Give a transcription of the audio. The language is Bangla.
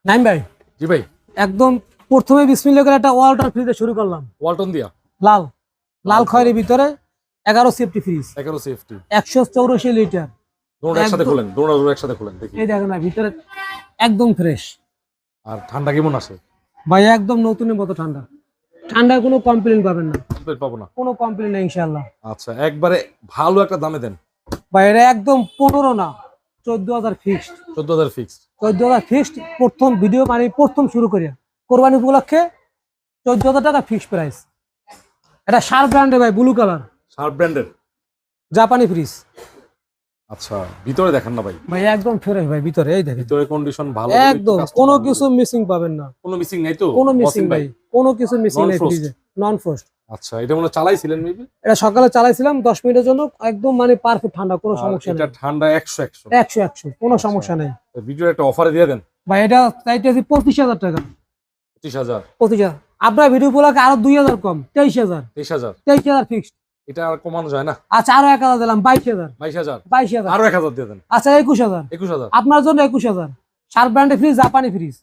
নাইম ভাই, জি ভাই, একদম প্রথমে বিসমিল্লাহ করে একটা ওয়াটার ফ্রিজে শুরু করলাম। ওয়ালটন দিয়া লাল লাল খয়েরির ভিতরে 11 সেফটি ফ্রিজ, 11 সেফটি। 184 লিটার। দুটোটা একসাথে একদম। খোলেন, দুটোটা একসাথে খোলেন দেখি। এই দেখেন না ভিতরে একদম ফ্রেশ আর ঠান্ডা কেমন আসে? ভাই, একদম নতুনের মতো ঠান্ডা। ঠান্ডায় কোনো কমপ্লেন পাবেন না, কমপ্লিট পাবো না। কোনো কমপ্লেন নেই ইনশাআল্লাহ। আচ্ছা, একবারে ভালো একটা দামে দেন। ভাই এটা একদম 15 না, 14,000 ফিক্সড। 14,000 ফিক্স। 14,000 ফিক্সড। প্রথম ভিডিও মানে প্রথম শুরু করিয়া কোরবানি উপলক্ষে 14,000 টাকা ফিক্সড প্রাইস। এটা শার্প ব্র্যান্ডের ভাই, ব্লু কালার, শার্প ব্র্যান্ডের। জাপানি ফ্রিজ। আচ্ছা, ভিতরে দেখেন না ভাই, ভাই একদম ফ্রেশ ভাই, ভিতরে এই দেখেন ভিতরে কন্ডিশন ভালো। একদম কোনো কিছু মিসিং পাবেন না, কোনো মিসিং নাই তো? কোনো মিসিং ওয়াসিম ভাই, কোনো কিছু মিসিং নাই Non-frost? ফ্রিজে, নন ফ্রস্ট। আচ্ছা, এটা মনে হয় চালাইছিলেন মেবি? এটা সকালে চালাইছিলাম 10 মিনিটের জন্য, একদম মানে পারফেক্ট ঠান্ডা, কোনো সমস্যা এটা নেই। ঠান্ডা 100 100 কোনো সমস্যা নেই ভিডিও একটা অফারে দিয়ে দেন। ভাই। এটা চাইতেছি 25,000 টাকা। 25,000। 25,000 আপনার ভিডিও গুলোকে আরো 2,000 কম, 23,000। 23,000। 23,000 ফিক্সড। এটা আর কমানো যায় না? আচ্ছা আরো 1,000 দিলাম, 22,000। 22,000। 22,000 আরো 1,000 দিয়ে দেন। আচ্ছা 21,000 21,000। আপনার জন্য। 21,000 শার্প ব্র্যান্ডের ফ্রিজ, জাপানি ফ্রিজ।